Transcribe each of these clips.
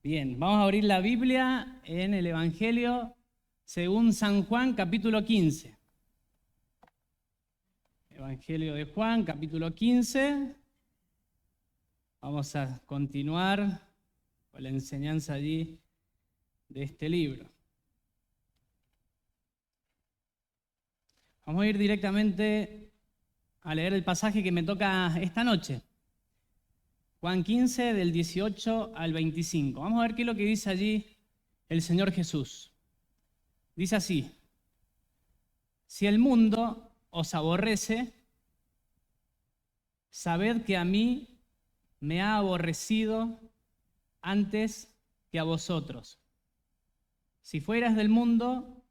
Bien, vamos a abrir la Biblia en el Evangelio según San Juan, capítulo 15. Evangelio de Juan, capítulo 15. Vamos a continuar con la enseñanza allí de este libro. Vamos a ir directamente a leer el pasaje que me toca esta noche. Juan 15, del 18 al 25. Vamos a ver qué es lo que dice allí el Señor Jesús. Dice así: si el mundo os aborrece, sabed que a mí me ha aborrecido antes que a vosotros. Si fueras del mundo,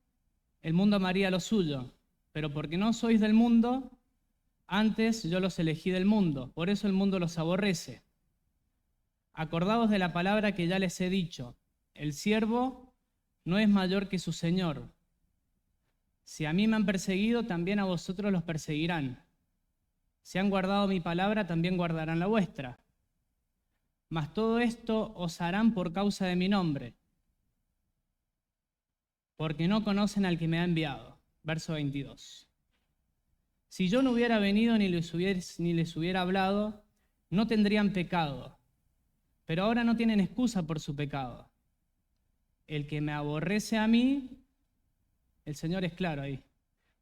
el mundo amaría lo suyo, pero porque no sois del mundo, antes yo los elegí del mundo, por eso el mundo los aborrece. Acordaos de la palabra que ya les he dicho: el siervo no es mayor que su señor. Si a mí me han perseguido, también a vosotros los perseguirán. Si han guardado mi palabra, también guardarán la vuestra. Mas todo esto os harán por causa de mi nombre, porque no conocen al que me ha enviado. Verso 22. Si yo no hubiera venido ni les hubiera hablado, no tendrían pecado, pero ahora no tienen excusa por su pecado. El que me aborrece a mí, el Señor es claro ahí,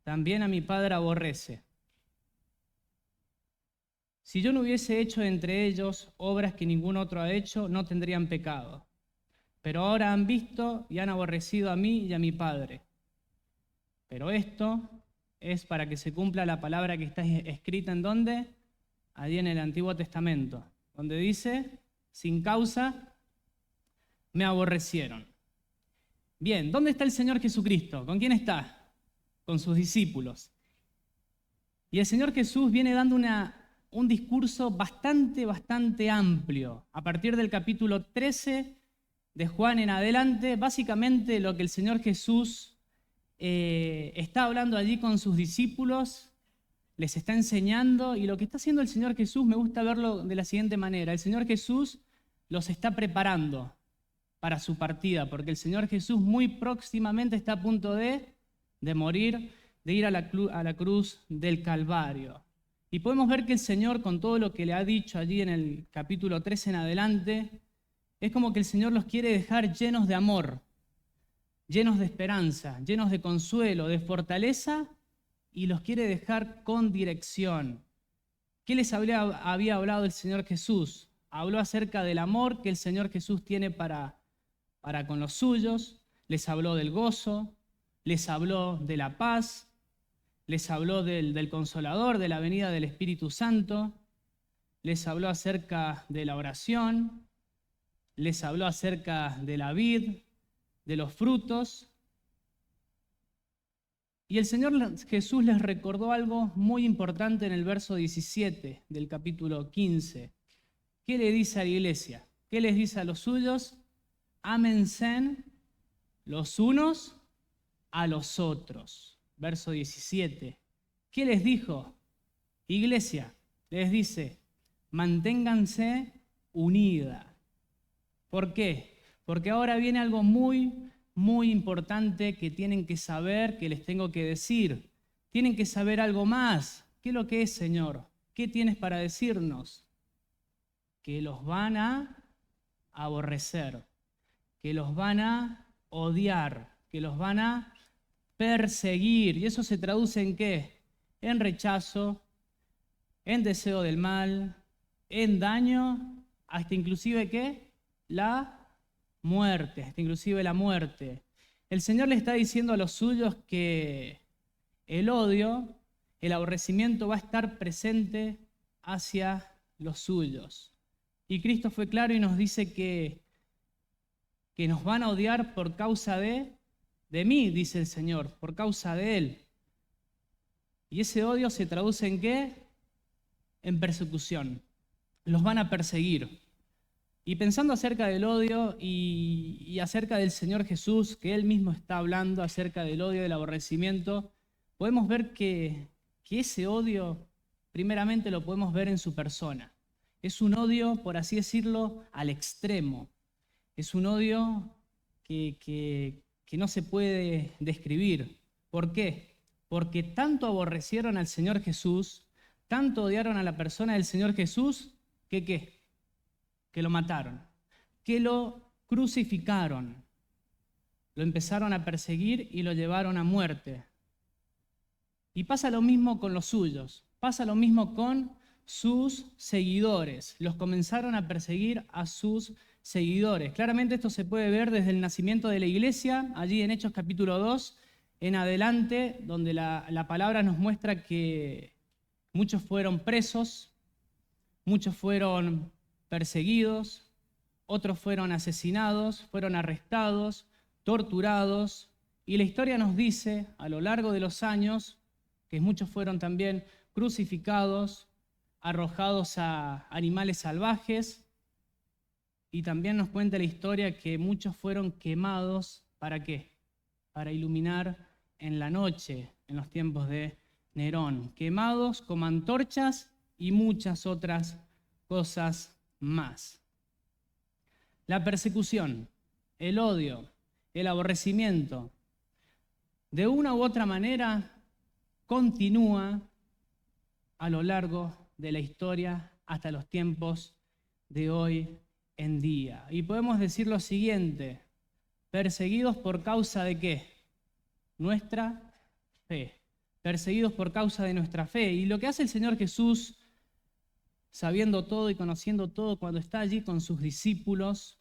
también a mi Padre aborrece. Si yo no hubiese hecho entre ellos obras que ningún otro ha hecho, no tendrían pecado. Pero ahora han visto y han aborrecido a mí y a mi Padre. Pero esto es para que se cumpla la palabra que está escrita ¿en dónde? Allí en el Antiguo Testamento, donde dice: sin causa me aborrecieron. Bien, ¿dónde está el Señor Jesucristo? ¿Con quién está? Con sus discípulos. Y el Señor Jesús viene dando un discurso bastante amplio. A partir del capítulo 13 de Juan en adelante, básicamente lo que el Señor Jesús está hablando allí con sus discípulos, les está enseñando, y lo que está haciendo el Señor Jesús me gusta verlo de la siguiente manera. El Señor Jesús los está preparando para su partida, porque el Señor Jesús muy próximamente está a punto de morir, de ir a la cruz del Calvario. Y podemos ver que el Señor, con todo lo que le ha dicho allí en el capítulo 13 en adelante, es como que el Señor los quiere dejar llenos de amor, llenos de esperanza, llenos de consuelo, de fortaleza, y los quiere dejar con dirección. ¿Qué les había hablado el Señor Jesús? Habló acerca del amor que el Señor Jesús tiene para con los suyos, les habló del gozo, les habló de la paz, les habló del Consolador, de la venida del Espíritu Santo, les habló acerca de la oración, les habló acerca de la vid, de los frutos. Y el Señor Jesús les recordó algo muy importante en el verso 17 del capítulo 15. ¿Qué le dice a la iglesia? ¿Qué les dice a los suyos? Ámense los unos a los otros. Verso 17. ¿Qué les dijo? Iglesia, les dice: manténganse unida. ¿Por qué? Porque ahora viene algo muy importante que tienen que saber, que les tengo que decir. Tienen que saber algo más. ¿Qué es lo que es, Señor? ¿Qué tienes para decirnos? Que los van a aborrecer, que los van a odiar, que los van a perseguir. ¿Y eso se traduce en qué? En rechazo, en deseo del mal, en daño, hasta inclusive ¿qué? La muerte, hasta inclusive la muerte. El Señor le está diciendo a los suyos que el odio, el aborrecimiento va a estar presente hacia los suyos. Y Cristo fue claro y nos dice que nos van a odiar por causa de mí, dice el Señor, por causa de Él. Y ese odio se traduce en ¿qué? En persecución. Los van a perseguir. Y pensando acerca del odio y acerca del Señor Jesús, que Él mismo está hablando acerca del odio y del aborrecimiento, podemos ver que ese odio, primeramente lo podemos ver en su persona. Es un odio, por así decirlo, al extremo. Es un odio que no se puede describir. ¿Por qué? Porque tanto aborrecieron al Señor Jesús, tanto odiaron a la persona del Señor Jesús, que ¿qué? Que lo mataron, que lo crucificaron, lo empezaron a perseguir y lo llevaron a muerte. Y pasa lo mismo con los suyos, pasa lo mismo con sus seguidores. Los comenzaron a perseguir a sus seguidores. Claramente esto se puede ver desde el nacimiento de la iglesia, allí en Hechos capítulo 2, en adelante, donde la palabra nos muestra que muchos fueron presos, muchos fueron perseguidos, otros fueron asesinados, fueron arrestados, torturados, y la historia nos dice a lo largo de los años que muchos fueron también crucificados, arrojados a animales salvajes, y también nos cuenta la historia que muchos fueron quemados, ¿para qué? Para iluminar en la noche, en los tiempos de Nerón, quemados como antorchas y muchas otras cosas más. La persecución, el odio, el aborrecimiento, de una u otra manera continúa a lo largo de la historia hasta los tiempos de hoy en día. Y podemos decir lo siguiente: perseguidos por causa de ¿qué? Nuestra fe. Perseguidos por causa de nuestra fe. Y lo que hace el Señor Jesús, sabiendo todo y conociendo todo, cuando está allí con sus discípulos,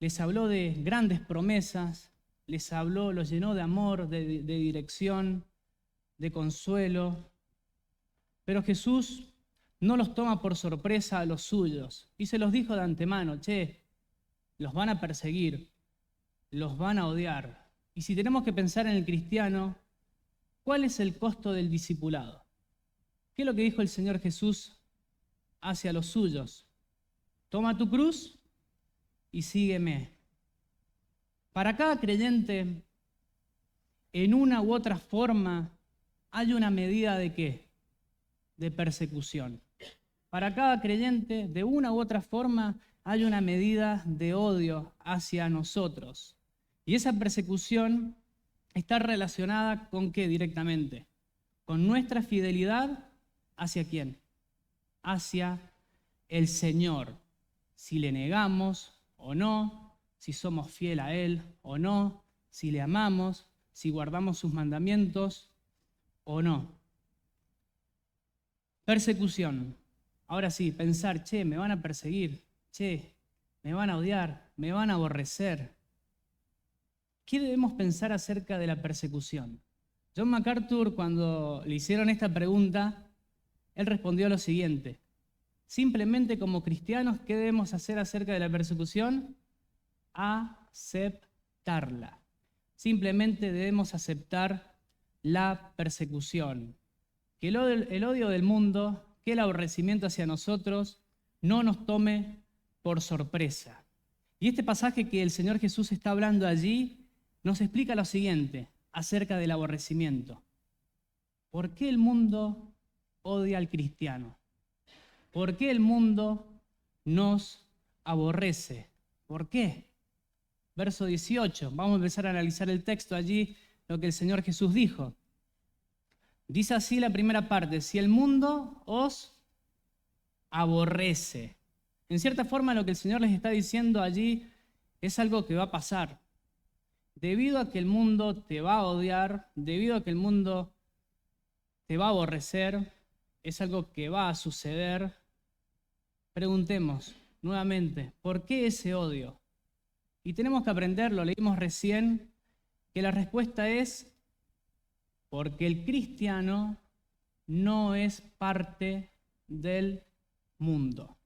les habló de grandes promesas, les habló, los llenó de amor, de dirección, de consuelo. Pero Jesús no los toma por sorpresa a los suyos y se los dijo de antemano: che, los van a perseguir, los van a odiar. Y si tenemos que pensar en el cristiano, ¿cuál es el costo del discipulado? ¿Qué es lo que dijo el Señor Jesús hacia los suyos? Toma tu cruz y sígueme. Para cada creyente, en una u otra forma, hay una medida de ¿qué? De persecución. Para cada creyente, de una u otra forma, hay una medida de odio hacia nosotros. Y esa persecución está relacionada ¿con qué directamente? Con nuestra fidelidad ¿hacia quién? Hacia el Señor. Si le negamos o no, si somos fieles a Él o no, si le amamos, si guardamos sus mandamientos o no. Persecución. Ahora sí, pensar: che, me van a perseguir, che, me van a odiar, me van a aborrecer. ¿Qué debemos pensar acerca de la persecución? John MacArthur, cuando le hicieron esta pregunta, él respondió lo siguiente: simplemente como cristianos, ¿qué debemos hacer acerca de la persecución? Aceptarla. Simplemente debemos aceptar la persecución. Que el odio del mundo, que el aborrecimiento hacia nosotros no nos tome por sorpresa. Y este pasaje que el Señor Jesús está hablando allí nos explica lo siguiente acerca del aborrecimiento. ¿Por qué el mundo odia al cristiano? ¿Por qué el mundo nos aborrece? ¿Por qué? Verso 18, vamos a empezar a analizar el texto allí, lo que el Señor Jesús dijo. Dice así la primera parte: si el mundo os aborrece. En cierta forma lo que el Señor les está diciendo allí es algo que va a pasar. Debido a que el mundo te va a odiar, debido a que el mundo te va a aborrecer, es algo que va a suceder. Preguntemos nuevamente: ¿por qué ese odio? Y tenemos que aprender, lo leímos recién, que la respuesta es porque el cristiano no es parte del mundo.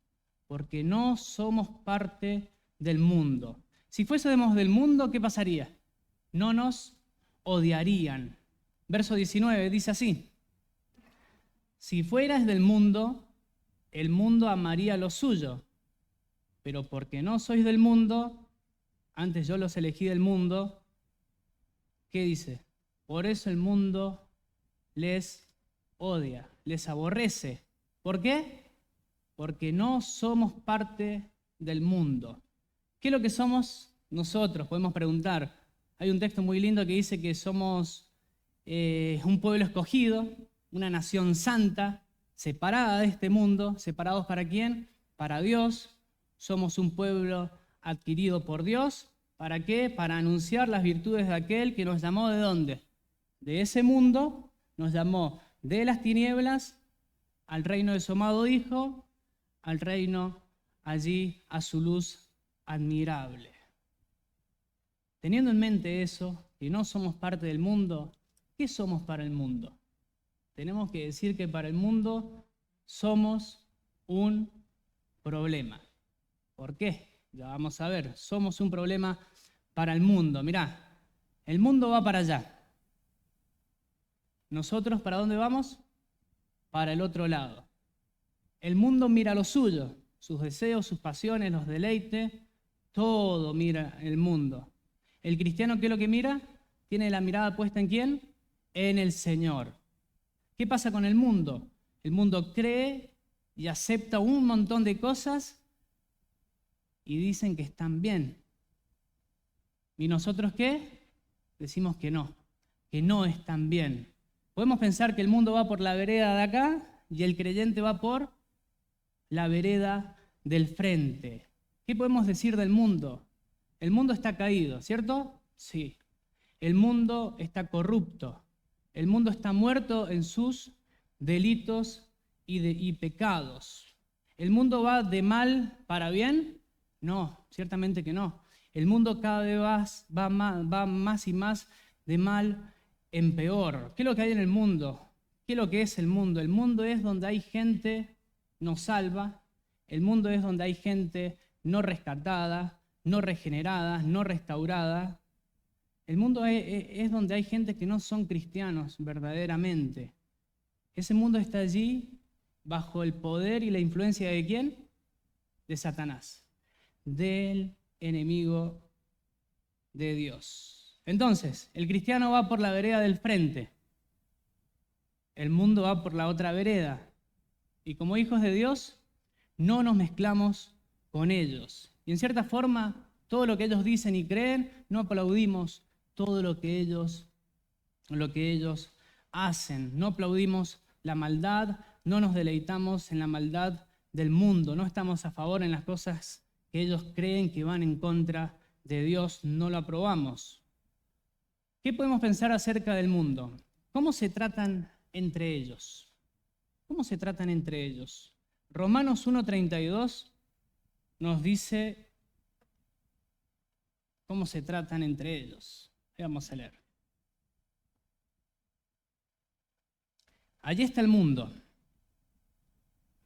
Porque no somos parte del mundo. Si fuésemos del mundo, ¿qué pasaría? No nos odiarían. Verso 19 dice así: si fueras del mundo, el mundo amaría lo suyo. Pero porque no sois del mundo, antes yo los elegí del mundo, ¿qué dice? Por eso el mundo les odia, les aborrece. ¿Por qué? Porque no somos parte del mundo. ¿Qué es lo que somos nosotros? Podemos preguntar. Hay un texto muy lindo que dice que somos un pueblo escogido, una nación santa, separada de este mundo. ¿Separados para quién? Para Dios. Somos un pueblo adquirido por Dios. ¿Para qué? Para anunciar las virtudes de aquel que nos llamó ¿de dónde? De ese mundo, nos llamó de las tinieblas al reino de su amado Hijo, al reino allí a su luz admirable. Teniendo en mente eso, que no somos parte del mundo, ¿qué somos para el mundo? Tenemos que decir que para el mundo somos un problema. ¿Por qué? Ya vamos a ver, somos un problema para el mundo. Mirá, el mundo va para allá. ¿Nosotros para dónde vamos? Para el otro lado. El mundo mira lo suyo, sus deseos, sus pasiones, los deleites, todo mira el mundo. ¿El cristiano qué es lo que mira? Tiene la mirada puesta ¿en quién? En el Señor. ¿Qué pasa con el mundo? El mundo cree y acepta un montón de cosas y dicen que están bien. ¿Y nosotros qué? Decimos que no están bien. Podemos pensar que el mundo va por la vereda de acá y el creyente va por la vereda del frente. ¿Qué podemos decir del mundo? El mundo está caído, ¿cierto? Sí. El mundo está corrupto. El mundo está muerto en sus delitos y pecados. ¿El mundo va de mal para bien? No, ciertamente que no. El mundo cada vez va más y más de mal en peor. ¿Qué es lo que hay en el mundo? ¿Qué es lo que es el mundo? El mundo es donde hay gente no salva, el mundo es donde hay gente no rescatada, no regenerada, no restaurada. El mundo es donde hay gente que no son cristianos verdaderamente. Ese mundo está allí bajo el poder y la influencia ¿de quién? De Satanás, del enemigo de Dios. Entonces, el cristiano va por la vereda del frente, el mundo va por la otra vereda, y como hijos de Dios no nos mezclamos con ellos. Y en cierta forma, todo lo que ellos dicen y creen, no aplaudimos todo lo que ellos hacen. No aplaudimos la maldad, no nos deleitamos en la maldad del mundo, no estamos a favor en las cosas que ellos creen que van en contra de Dios, no lo aprobamos. ¿Qué podemos pensar acerca del mundo? ¿Cómo se tratan entre ellos? ¿Cómo se tratan entre ellos? Romanos 1:32 nos dice cómo se tratan entre ellos. Vamos a leer. Allí está el mundo,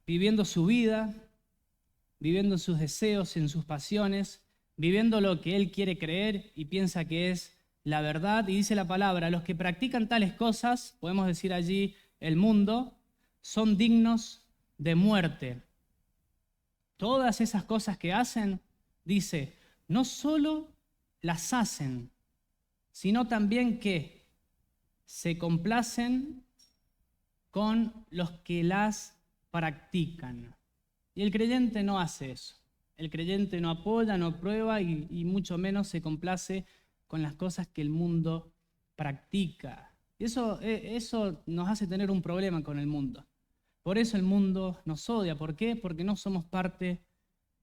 viviendo su vida, viviendo sus deseos, en sus pasiones, viviendo lo que él quiere creer y piensa que es la verdad. Y dice la palabra, los que practican tales cosas, podemos decir allí el mundo, son dignos de muerte. Todas esas cosas que hacen, dice, no solo las hacen, sino también que se complacen con los que las practican. Y el creyente no hace eso. El creyente no apoya, no aprueba y mucho menos se complace con las cosas que el mundo practica. Eso nos hace tener un problema con el mundo. Por eso el mundo nos odia. ¿Por qué? Porque no somos parte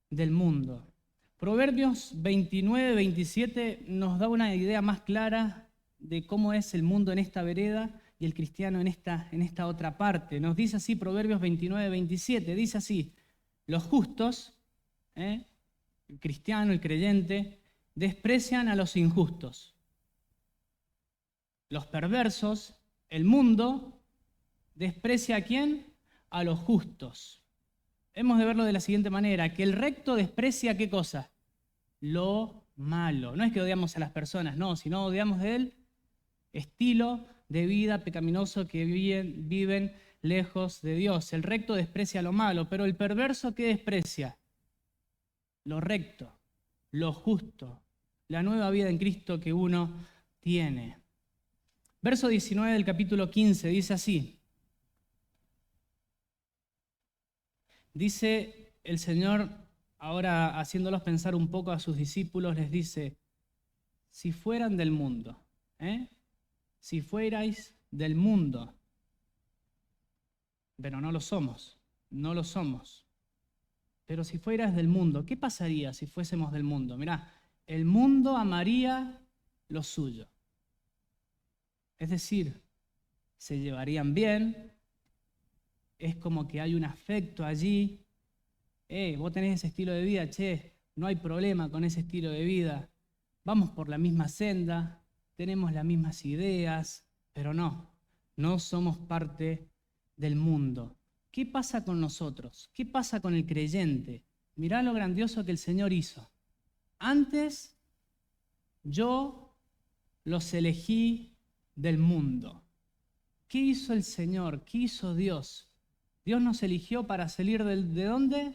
del mundo. Proverbios 29-27 nos da una idea más clara de cómo es el mundo en esta vereda y el cristiano en esta otra parte. Nos dice así Proverbios 29-27, dice así, los justos, el cristiano, el creyente, desprecian a los injustos. Los perversos, el mundo, desprecia ¿a quién? A los justos. Hemos de verlo de la siguiente manera, que el recto desprecia ¿qué cosa? Lo malo. No es que odiamos a las personas, no, sino odiamos el estilo de vida pecaminoso que viven lejos de Dios. El recto desprecia lo malo, pero el perverso ¿qué desprecia? Lo recto, lo justo, la nueva vida en Cristo que uno tiene. Verso 19 del capítulo 15 dice así. Dice el Señor ahora haciéndolos pensar un poco a sus discípulos, les dice, si fueran del mundo, si fuerais del mundo, pero no lo somos, no lo somos. Pero si fueras del mundo, ¿qué pasaría si fuésemos del mundo? Mirá, el mundo amaría lo suyo. Es decir, se llevarían bien, es como que hay un afecto allí. Vos tenés ese estilo de vida, che, no hay problema con ese estilo de vida. Vamos por la misma senda, tenemos las mismas ideas, pero no somos parte del mundo. ¿Qué pasa con nosotros? ¿Qué pasa con el creyente? Mirá lo grandioso que el Señor hizo. Antes yo los elegí del mundo. ¿Qué hizo el Señor? ¿Qué hizo Dios? Dios nos eligió para salir ¿de dónde?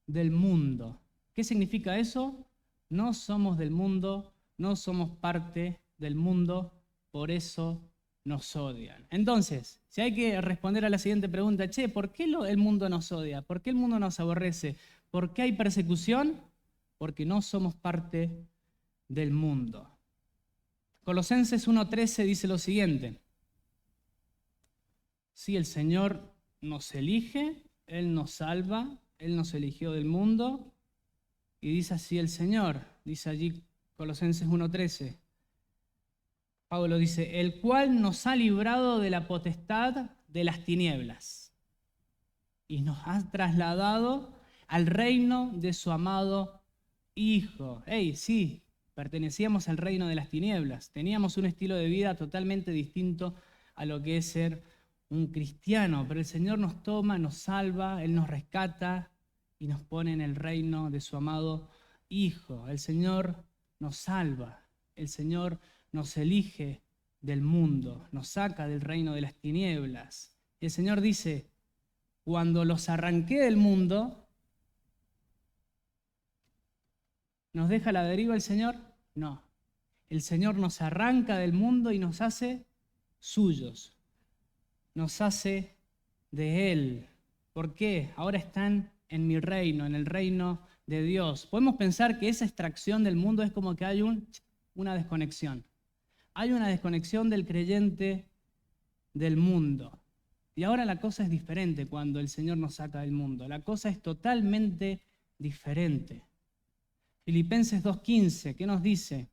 Del mundo. ¿Qué significa eso? No somos del mundo, no somos parte del mundo, por eso nos odian. Entonces, si hay que responder a la siguiente pregunta, che, ¿por qué el mundo nos odia? ¿Por qué el mundo nos aborrece? ¿Por qué hay persecución? Porque no somos parte del mundo. Colosenses 1:13 dice lo siguiente. Si el Señor nos elige, Él nos salva, Él nos eligió del mundo, y dice así el Señor, dice allí Colosenses 1:13. Pablo dice, el cual nos ha librado de la potestad de las tinieblas y nos ha trasladado al reino de su amado Hijo. Sí, pertenecíamos al reino de las tinieblas, teníamos un estilo de vida totalmente distinto a lo que es ser un cristiano, pero el Señor nos toma, nos salva, Él nos rescata y nos pone en el reino de su amado Hijo. El Señor nos salva, el Señor nos elige del mundo, nos saca del reino de las tinieblas. El Señor dice, cuando los arranqué del mundo, ¿nos deja a la deriva el Señor? No. El Señor nos arranca del mundo y nos hace suyos. Nos hace de Él. ¿Por qué? Ahora están en mi reino, en el reino de Dios. Podemos pensar que esa extracción del mundo es como que hay una desconexión. Hay una desconexión del creyente del mundo. Y ahora la cosa es diferente cuando el Señor nos saca del mundo. La cosa es totalmente diferente. Filipenses 2:15, ¿qué nos dice?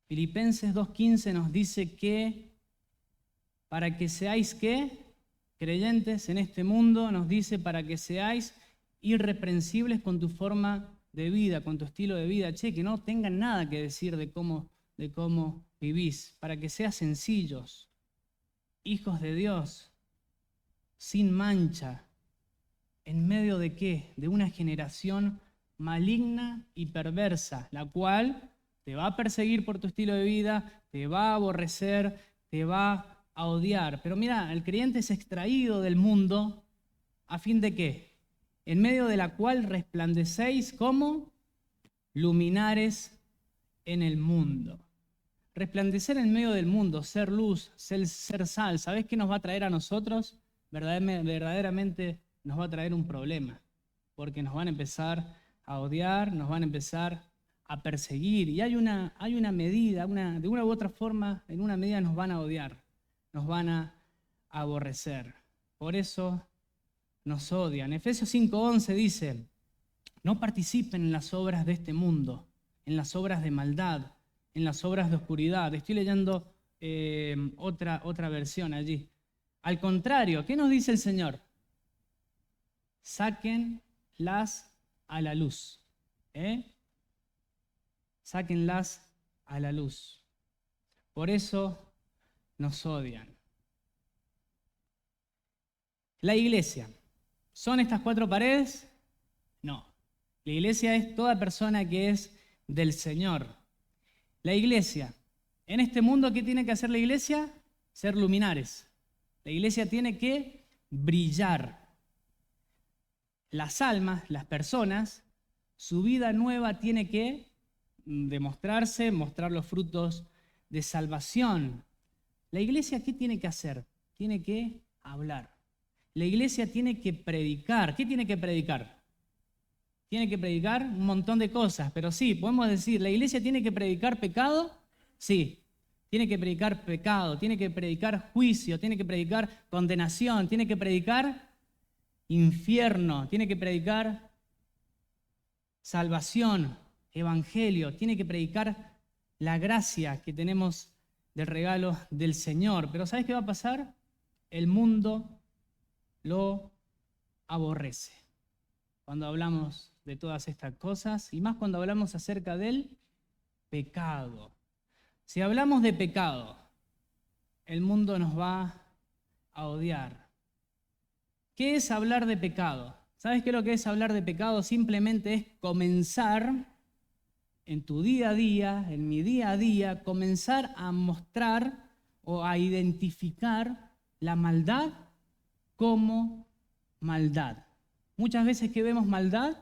Filipenses 2:15 nos dice que para que seáis, ¿qué? Creyentes en este mundo, nos dice para que seáis irreprensibles con tu forma de vida, con tu estilo de vida. Che, que no tengan nada que decir de cómo vivís, para que seas sencillos, hijos de Dios, sin mancha, ¿en medio de qué? De una generación maligna y perversa, la cual te va a perseguir por tu estilo de vida, te va a aborrecer, te va a odiar. Pero mira, el creyente es extraído del mundo a fin de qué? En medio de la cual resplandecéis como luminares en el mundo. Resplandecer en medio del mundo, ser luz, ser sal, ¿sabés qué nos va a traer a nosotros? Verdaderamente nos va a traer un problema, porque nos van a empezar a odiar, nos van a empezar a perseguir, y hay una medida, de una u otra forma, en una medida nos van a odiar, nos van a aborrecer. Por eso nos odian. Efesios 5:11 dice, no participen en las obras de este mundo, en las obras de maldad, en las obras de oscuridad. Estoy leyendo otra versión allí. Al contrario, ¿qué nos dice el Señor? Sáquenlas a la luz. Sáquenlas a la luz. Por eso nos odian. La iglesia, ¿son estas cuatro paredes? No. La iglesia es toda persona que es del Señor. La iglesia, en este mundo, ¿qué tiene que hacer la iglesia? Ser luminares. La iglesia tiene que brillar. Las almas, las personas, su vida nueva tiene que demostrarse, mostrar los frutos de salvación. La iglesia, ¿qué tiene que hacer? Tiene que hablar. La iglesia tiene que predicar. ¿Qué tiene que predicar? tiene que predicar un montón de cosas, pero sí, podemos decir, ¿la iglesia tiene que predicar pecado? Sí, tiene que predicar pecado, tiene que predicar juicio, tiene que predicar condenación, tiene que predicar infierno, tiene que predicar salvación, evangelio, tiene que predicar la gracia que tenemos del regalo del Señor. Pero ¿sabes qué va a pasar? El mundo lo aborrece cuando hablamos de todas estas cosas, y más cuando hablamos acerca del pecado. Si hablamos de pecado, el mundo nos va a odiar. ¿Qué es hablar de pecado? ¿Sabes qué es lo que es hablar de pecado? Simplemente es comenzar en tu día a día, en mi día a día, comenzar a mostrar o a identificar la maldad como maldad. Muchas veces que vemos maldad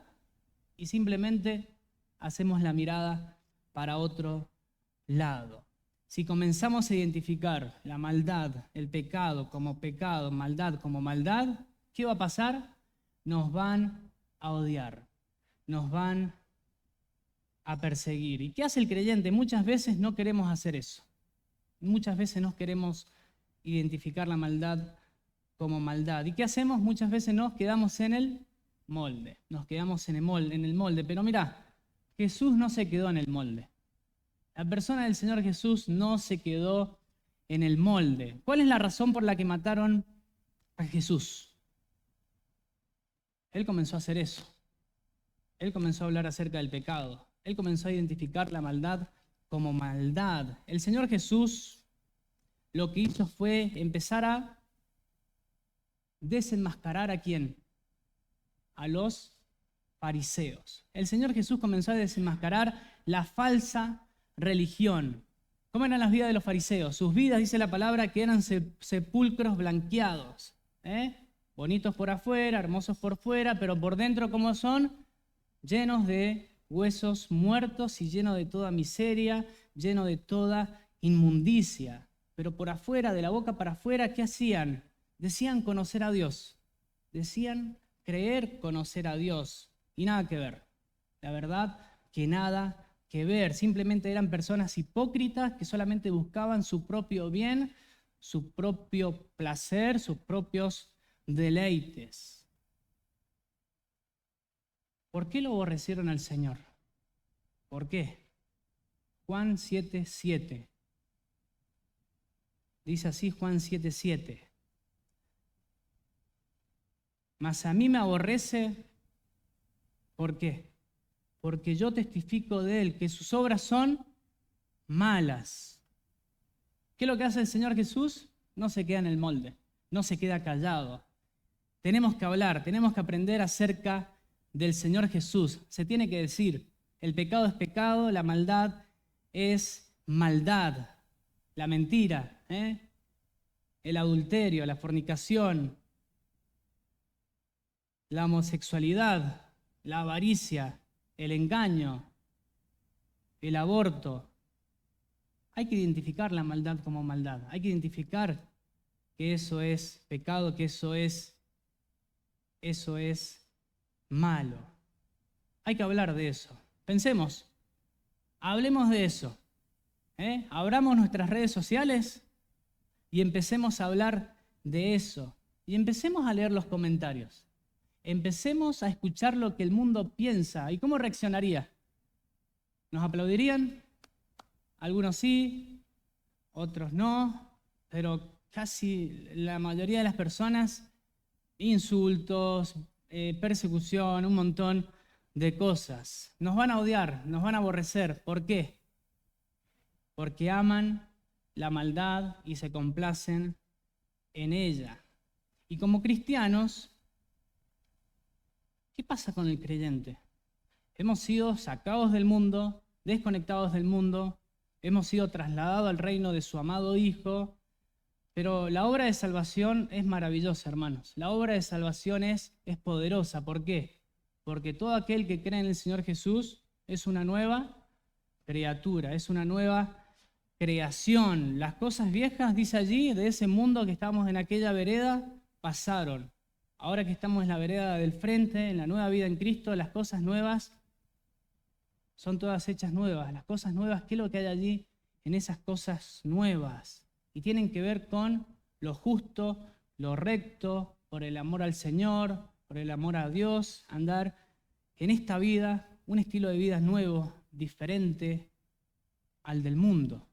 y simplemente hacemos la mirada para otro lado. Si comenzamos a identificar la maldad, el pecado, maldad como maldad, ¿qué va a pasar? Nos van a odiar, nos van a perseguir. ¿Y qué hace el creyente? Muchas veces no queremos hacer eso. Muchas veces no queremos identificar la maldad como maldad. ¿Y qué hacemos? Muchas veces nos quedamos en el molde. Nos quedamos en el molde. Pero mirá, Jesús no se quedó en el molde. La persona del Señor Jesús no se quedó en el molde. ¿Cuál es la razón por la que mataron a Jesús? Él comenzó a hacer eso. Él comenzó a hablar acerca del pecado. Él comenzó a identificar la maldad como maldad. El Señor Jesús lo que hizo fue empezar a desenmascarar ¿a quién? A los fariseos. El Señor Jesús comenzó a desenmascarar la falsa religión. ¿Cómo eran las vidas de los fariseos? Sus vidas, dice la palabra, que eran sepulcros blanqueados. Bonitos por afuera, hermosos por fuera, pero por dentro, ¿cómo son? Llenos de huesos muertos y llenos de toda miseria, llenos de toda inmundicia. Pero por afuera, de la boca para afuera, ¿qué hacían? Decían conocer a Dios. Decían creer conocer a Dios. Y nada que ver. La verdad que nada que ver. Simplemente eran personas hipócritas que solamente buscaban su propio bien, su propio placer, sus propios deleites. ¿Por qué lo aborrecieron al Señor? ¿Por qué? Juan 7:7. Dice así Juan 7:7. Mas a mí me aborrece, ¿por qué? Porque yo testifico de él que sus obras son malas. ¿Qué es lo que hace el Señor Jesús? No se queda en el molde, no se queda callado. Tenemos que hablar, tenemos que aprender acerca del Señor Jesús. Se tiene que decir, el pecado es pecado, la maldad es maldad. La mentira, el adulterio, la fornicación, la homosexualidad, la avaricia, el engaño, el aborto. Hay que identificar la maldad como maldad. Hay que identificar que eso es pecado, que eso es malo. Hay que hablar de eso. Pensemos, hablemos de eso. Abramos nuestras redes sociales y empecemos a hablar de eso. Y empecemos a leer los comentarios. Empecemos a escuchar lo que el mundo piensa. ¿Y cómo reaccionaría? ¿Nos aplaudirían? Algunos sí, otros no, pero casi la mayoría de las personas, insultos, persecución, un montón de cosas. Nos van a odiar, nos van a aborrecer. ¿Por qué? Porque aman la maldad y se complacen en ella. Y como cristianos, ¿qué pasa con el creyente? Hemos sido sacados del mundo, desconectados del mundo, hemos sido trasladados al reino de su amado Hijo, pero la obra de salvación es maravillosa, hermanos. La obra de salvación es poderosa. ¿Por qué? Porque todo aquel que cree en el Señor Jesús es una nueva criatura, es una nueva creación. Las cosas viejas, dice allí, de ese mundo que estábamos en aquella vereda, pasaron. ahora que estamos en la vereda del frente, en la nueva vida en Cristo, las cosas nuevas son todas hechas nuevas. Las cosas nuevas, ¿qué es lo que hay allí en esas cosas nuevas? Y tienen que ver con lo justo, lo recto, por el amor al Señor, por el amor a Dios, andar en esta vida, un estilo de vida nuevo, diferente al del mundo.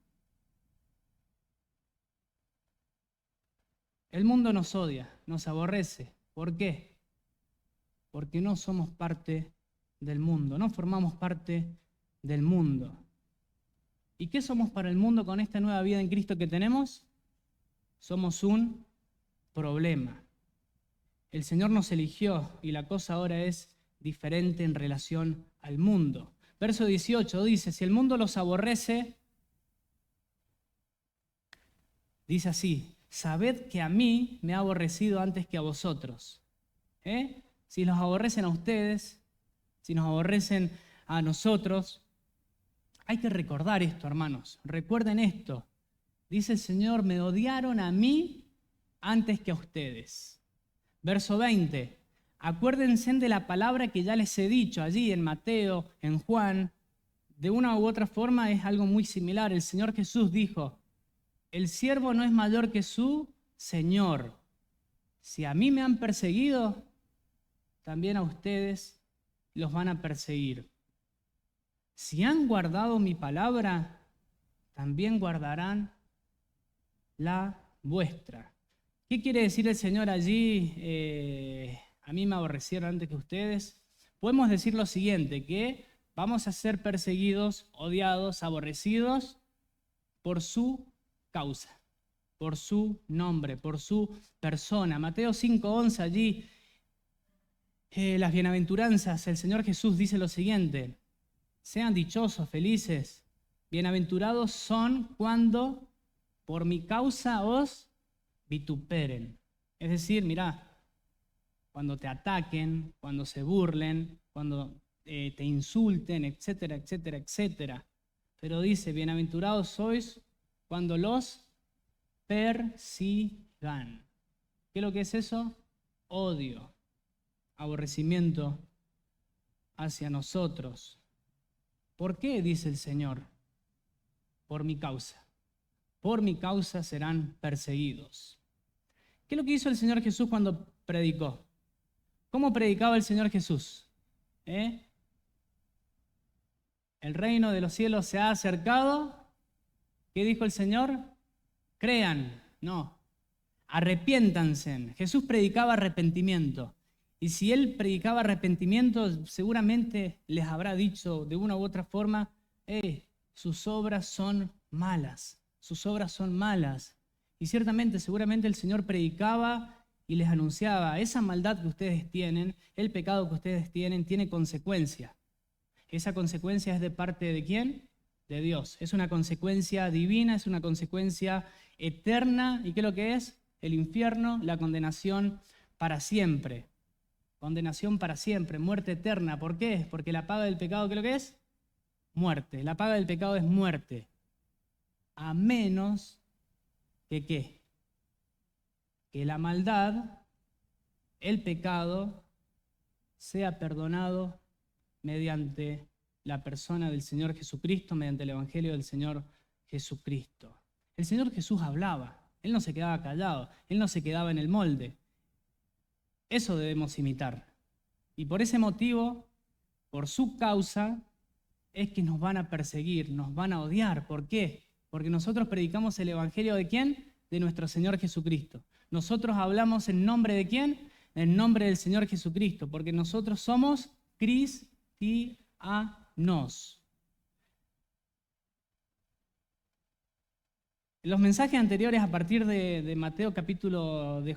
El mundo nos odia, nos aborrece. ¿Por qué? Porque no somos parte del mundo, no formamos parte del mundo. ¿Y qué somos para el mundo con esta nueva vida en Cristo que tenemos? Somos un problema. El Señor nos eligió y la cosa ahora es diferente en relación al mundo. Verso 18 dice, si el mundo los aborrece, dice así, sabed que a mí me ha aborrecido antes que a vosotros. Si los aborrecen a ustedes, si nos aborrecen a nosotros, hay que recordar esto, hermanos. Recuerden esto. Dice el Señor, me odiaron a mí antes que a ustedes. Verso 20. Acuérdense de la palabra que ya les he dicho allí en Mateo, en Juan. De una u otra forma es algo muy similar. El Señor Jesús dijo, el siervo no es mayor que su Señor. Si a mí me han perseguido, también a ustedes los van a perseguir. Si han guardado mi palabra, también guardarán la vuestra. ¿Qué quiere decir el Señor allí? A mí me aborrecieron antes que ustedes. Podemos decir lo siguiente, que vamos a ser perseguidos, odiados, aborrecidos por su causa, por su nombre, por su persona. Mateo 5:11 allí, las bienaventuranzas, el Señor Jesús dice lo siguiente, sean dichosos, felices, bienaventurados son cuando por mi causa os vituperen. Es decir, mirá, cuando te ataquen, cuando se burlen, cuando te insulten, etcétera, etcétera, etcétera. Pero dice, bienaventurados sois cuando los persigan. ¿Qué es lo que es eso? Odio, aborrecimiento hacia nosotros. ¿Por qué? Dice el Señor. Por mi causa. Por mi causa serán perseguidos. ¿Qué es lo que hizo el Señor Jesús cuando predicó? ¿Cómo predicaba el Señor Jesús? El reino de los cielos se ha acercado. ¿Qué dijo el Señor? Crean. No. Arrepiéntanse. Jesús predicaba arrepentimiento. Y si Él predicaba arrepentimiento, seguramente les habrá dicho de una u otra forma, sus obras son malas. Sus obras son malas. Y ciertamente, seguramente el Señor predicaba y les anunciaba, esa maldad que ustedes tienen, el pecado que ustedes tienen, tiene consecuencia. Esa consecuencia es de parte de ¿quién? De Dios. Es una consecuencia divina, es una consecuencia eterna. ¿Y qué es lo que es? El infierno, la condenación para siempre. Condenación para siempre, muerte eterna. ¿Por qué? Porque la paga del pecado, ¿qué es lo que es? Muerte. La paga del pecado es muerte. A menos que ¿qué? Que la maldad, el pecado, sea perdonado mediante la persona del Señor Jesucristo, mediante el Evangelio del Señor Jesucristo. El Señor Jesús hablaba, Él no se quedaba callado, Él no se quedaba en el molde. Eso debemos imitar. Y por ese motivo, por su causa, es que nos van a perseguir, nos van a odiar. ¿Por qué? Porque nosotros predicamos el Evangelio ¿de quién? De nuestro Señor Jesucristo. Nosotros hablamos en nombre ¿de quién? En nombre del Señor Jesucristo, porque nosotros somos cristianos. Los mensajes anteriores a partir de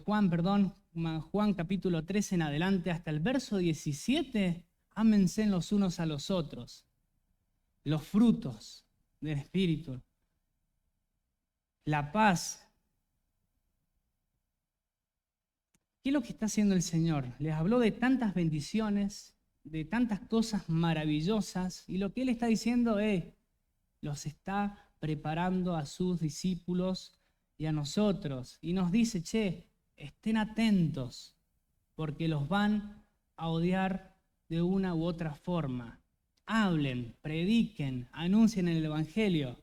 Juan capítulo 3 en adelante, hasta el verso 17, ámense los unos a los otros. Los frutos del Espíritu. La paz. ¿Qué es lo que está haciendo el Señor? Les habló de tantas bendiciones, de tantas cosas maravillosas, y lo que Él está diciendo es, los está preparando a sus discípulos y a nosotros. Y nos dice, estén atentos, porque los van a odiar de una u otra forma. Hablen, prediquen, anuncien el Evangelio.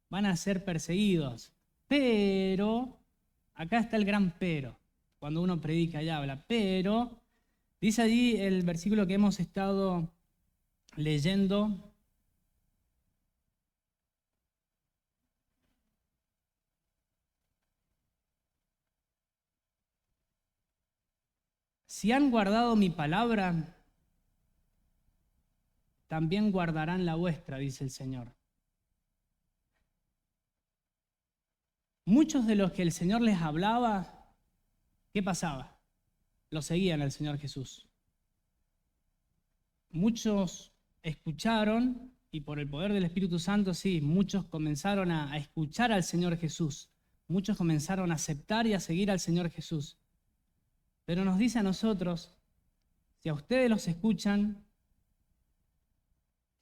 Van a ser perseguidos. Pero, acá está el gran pero, cuando uno predica y habla. Pero, dice allí el versículo que hemos estado leyendo. Si han guardado mi palabra, también guardarán la vuestra, dice el Señor. Muchos de los que el Señor les hablaba, ¿qué pasaba? Lo seguían al Señor Jesús. Muchos escucharon, y por el poder del Espíritu Santo, sí, muchos comenzaron a escuchar al Señor Jesús. Muchos comenzaron a aceptar y a seguir al Señor Jesús. Pero nos dice a nosotros, si a ustedes los escuchan,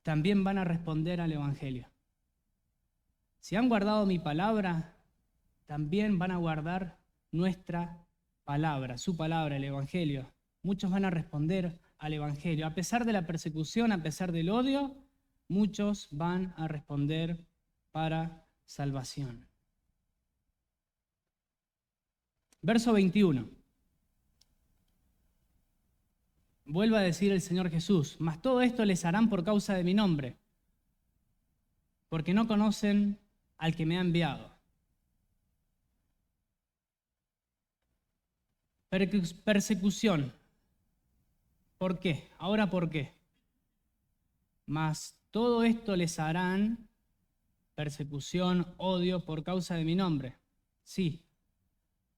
también van a responder al Evangelio. Si han guardado mi palabra, también van a guardar nuestra palabra, su palabra, el Evangelio. Muchos van a responder al Evangelio. A pesar de la persecución, a pesar del odio, muchos van a responder para salvación. Verso 21. Vuelve a decir el Señor Jesús, mas todo esto les harán por causa de mi nombre, porque no conocen al que me ha enviado. Persecución. ¿Por qué? Ahora, ¿por qué? Mas todo esto les harán, persecución, odio, por causa de mi nombre. Sí,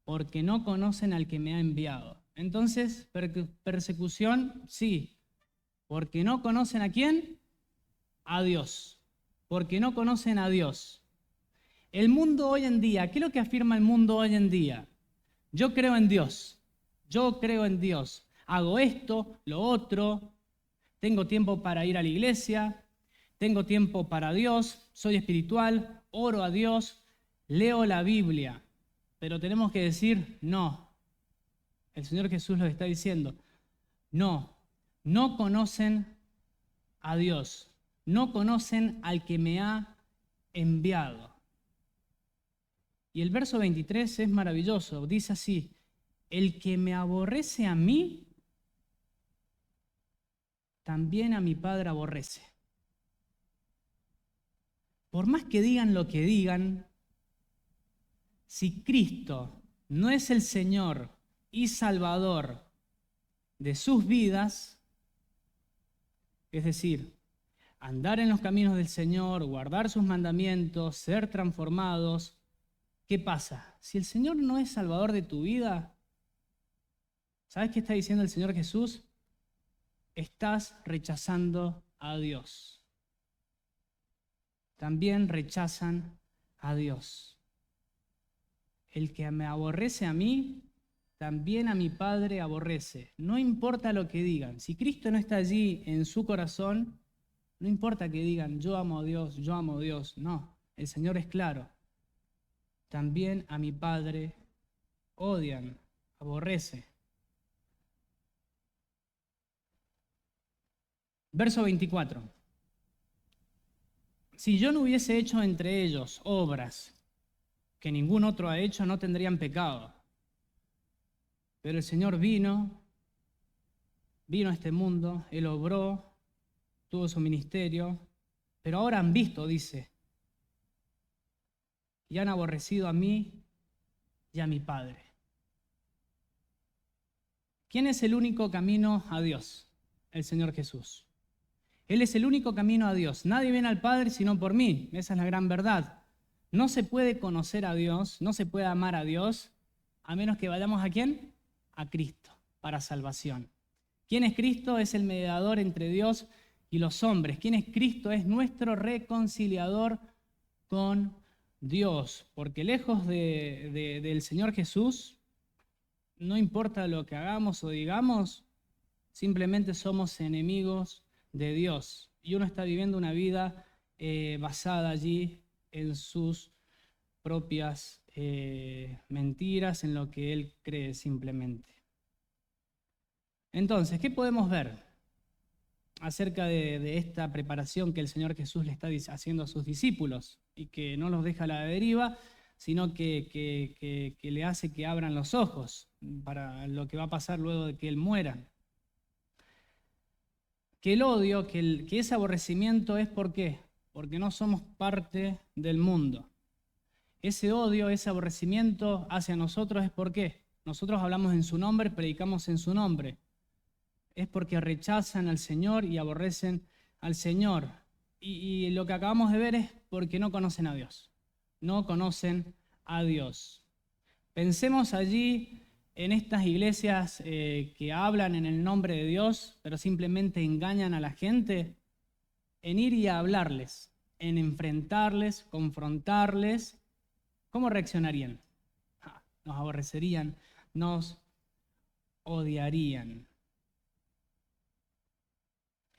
porque no conocen al que me ha enviado. Entonces, persecución, sí, porque no conocen a quién, a Dios, porque no conocen a Dios. El mundo hoy en día, ¿qué es lo que afirma el mundo hoy en día? Yo creo en Dios, yo creo en Dios, hago esto, lo otro, tengo tiempo para ir a la iglesia, tengo tiempo para Dios, soy espiritual, oro a Dios, leo la Biblia, pero tenemos que decir no. El Señor Jesús lo está diciendo, no conocen a Dios, no conocen al que me ha enviado. Y el verso 23 es maravilloso, dice así, el que me aborrece a mí, también a mi Padre aborrece. Por más que digan lo que digan, si Cristo no es el Señor y Salvador de sus vidas, es decir, andar en los caminos del Señor, guardar sus mandamientos, ser transformados, ¿qué pasa? Si el Señor no es Salvador de tu vida, ¿sabes qué está diciendo el Señor Jesús? Estás rechazando a Dios. También rechazan a Dios. El que me aborrece a mí, también a mi Padre aborrece. No importa lo que digan. Si Cristo no está allí en su corazón, no importa que digan, yo amo a Dios, yo amo a Dios. No, el Señor es claro. También a mi Padre odian, aborrece. Verso 24. Si yo no hubiese hecho entre ellos obras que ningún otro ha hecho, no tendrían pecado. Pero el Señor vino a este mundo, Él obró, tuvo su ministerio, pero ahora han visto, dice, y han aborrecido a mí y a mi Padre. ¿Quién es el único camino a Dios? El Señor Jesús. Él es el único camino a Dios. Nadie viene al Padre sino por mí. Esa es la gran verdad. No se puede conocer a Dios, no se puede amar a Dios, a menos que vayamos ¿a quién? A Cristo, para salvación. ¿Quién es Cristo? Es el mediador entre Dios y los hombres. ¿Quién es Cristo? Es nuestro reconciliador con Dios. Porque lejos del Señor Jesús, no importa lo que hagamos o digamos, simplemente somos enemigos de Dios. Y uno está viviendo una vida basada allí en sus propias mentiras, en lo que él cree simplemente. Entonces, ¿qué podemos ver acerca de esta preparación que el Señor Jesús le está haciendo a sus discípulos y que no los deja a la deriva, sino que le hace que abran los ojos para lo que va a pasar luego de que Él muera? Que el odio, que ese aborrecimiento es ¿por qué? Porque no somos parte del mundo. Ese odio, ese aborrecimiento hacia nosotros es ¿por qué? Nosotros hablamos en su nombre, predicamos en su nombre. Es porque rechazan al Señor y aborrecen al Señor. Y lo que acabamos de ver es porque no conocen a Dios. No conocen a Dios. Pensemos allí en estas iglesias que hablan en el nombre de Dios, pero simplemente engañan a la gente, en ir y a hablarles, en enfrentarles, confrontarles. ¿Cómo reaccionarían? Nos aborrecerían, nos odiarían.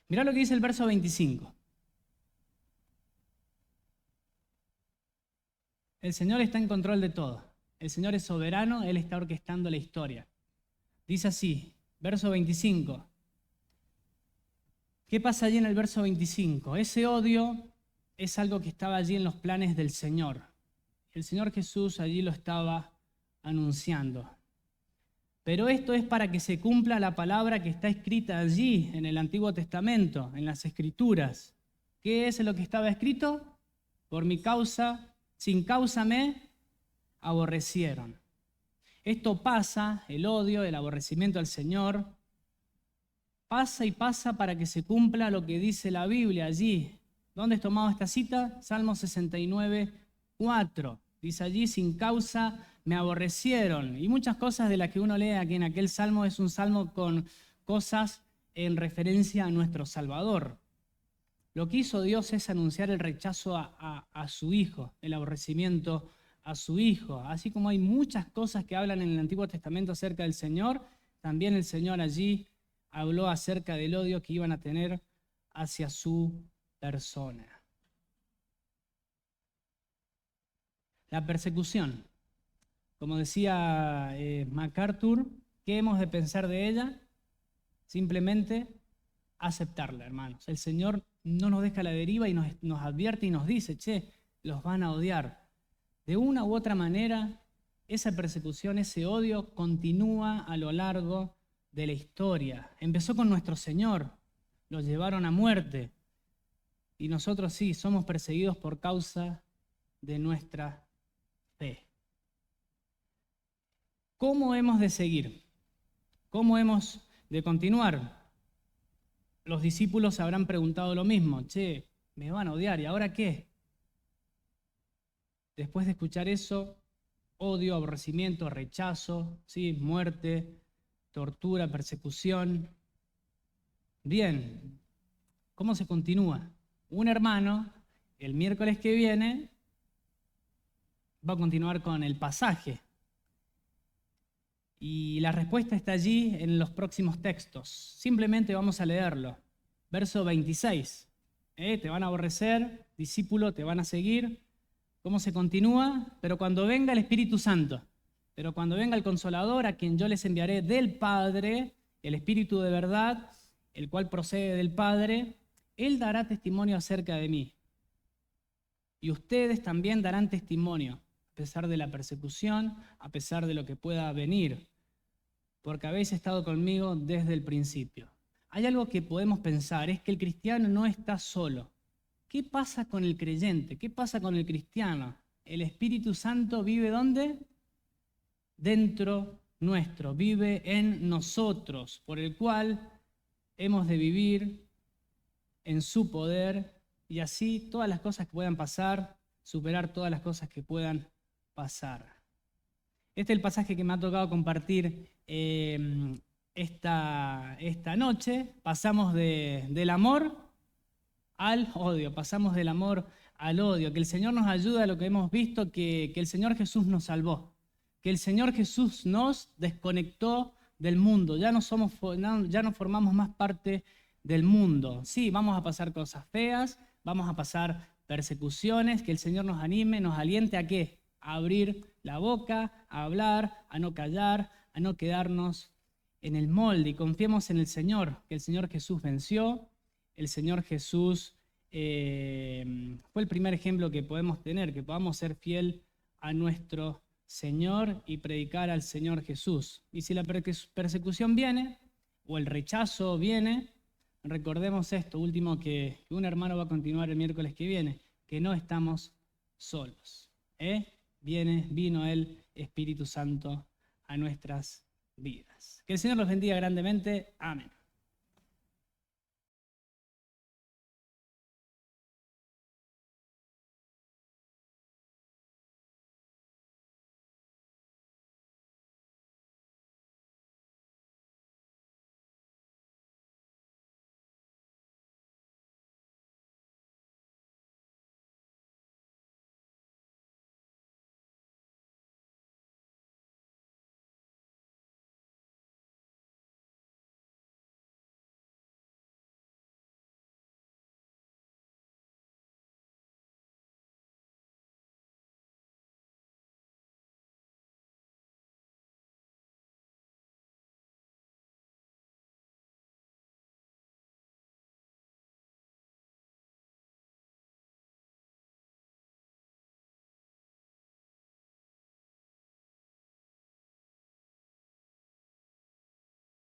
Mirá lo que dice el verso 25. El Señor está en control de todo. El Señor es soberano, Él está orquestando la historia. Dice así, verso 25. ¿Qué pasa allí en el verso 25? Ese odio es algo que estaba allí en los planes del Señor. El Señor Jesús allí lo estaba anunciando. Pero esto es para que se cumpla la palabra que está escrita allí en el Antiguo Testamento, en las Escrituras. ¿Qué es lo que estaba escrito? Por mi causa, sin causa me aborrecieron. Esto pasa, el odio, el aborrecimiento al Señor, pasa y pasa para que se cumpla lo que dice la Biblia allí. ¿Dónde es tomado esta cita? Salmo 69, 4. Dice allí, sin causa me aborrecieron. Y muchas cosas de las que uno lee aquí en aquel salmo es un salmo con cosas en referencia a nuestro Salvador. Lo que hizo Dios es anunciar el rechazo a su Hijo, el aborrecimiento a su Hijo. Así como hay muchas cosas que hablan en el Antiguo Testamento acerca del Señor, también el Señor allí habló acerca del odio que iban a tener hacia su persona. La persecución. Como decía MacArthur, ¿qué hemos de pensar de ella? Simplemente aceptarla, hermanos. El Señor no nos deja a la deriva y nos advierte y nos dice, che, los van a odiar. De una u otra manera, esa persecución, ese odio continúa a lo largo de la historia. Empezó con nuestro Señor, lo llevaron a muerte y nosotros sí, somos perseguidos por causa de nuestra fe. ¿Cómo hemos de seguir? ¿Cómo hemos de continuar? Los discípulos se habrán preguntado lo mismo, che, me van a odiar, ¿y ahora qué? Después de escuchar eso, odio, aborrecimiento, rechazo, ¿sí? Muerte, tortura, persecución. Bien, ¿cómo se continúa? Un hermano, el miércoles que viene, va a continuar con el pasaje. Y la respuesta está allí en los próximos textos. Simplemente vamos a leerlo. Verso 26. Te van a aborrecer, discípulo, te van a seguir. ¿Cómo se continúa? Pero cuando venga el Espíritu Santo, pero cuando venga el Consolador, a quien yo les enviaré del Padre, el Espíritu de verdad, el cual procede del Padre, Él dará testimonio acerca de mí. Y ustedes también darán testimonio, a pesar de la persecución, a pesar de lo que pueda venir, porque habéis estado conmigo desde el principio. Hay algo que podemos pensar, es que el cristiano no está solo. ¿Qué pasa con el creyente? ¿Qué pasa con el cristiano? El Espíritu Santo vive ¿dónde? Dentro nuestro, vive en nosotros, por el cual hemos de vivir en su poder y así todas las cosas que puedan pasar, superar todas las cosas que puedan pasar. Este es el pasaje que me ha tocado compartir esta noche. Pasamos del amor al odio, pasamos del amor al odio. Que el Señor nos ayude a lo que hemos visto, que el Señor Jesús nos salvó, que el Señor Jesús nos desconectó del mundo, ya no formamos más parte del mundo. Sí, vamos a pasar cosas feas, vamos a pasar persecuciones, que el Señor nos anime, nos aliente ¿a qué? A abrir la boca, a hablar, a no callar, a no quedarnos en el molde y confiemos en el Señor, que el Señor Jesús venció, el Señor Jesús fue el primer ejemplo que podemos tener, que podamos ser fiel a nuestro Señor y predicar al Señor Jesús. Y si la persecución viene o el rechazo viene, recordemos esto último que un hermano va a continuar el miércoles que viene, que no estamos solos. Vino el Espíritu Santo a nuestras vidas. Que el Señor los bendiga grandemente. Amén.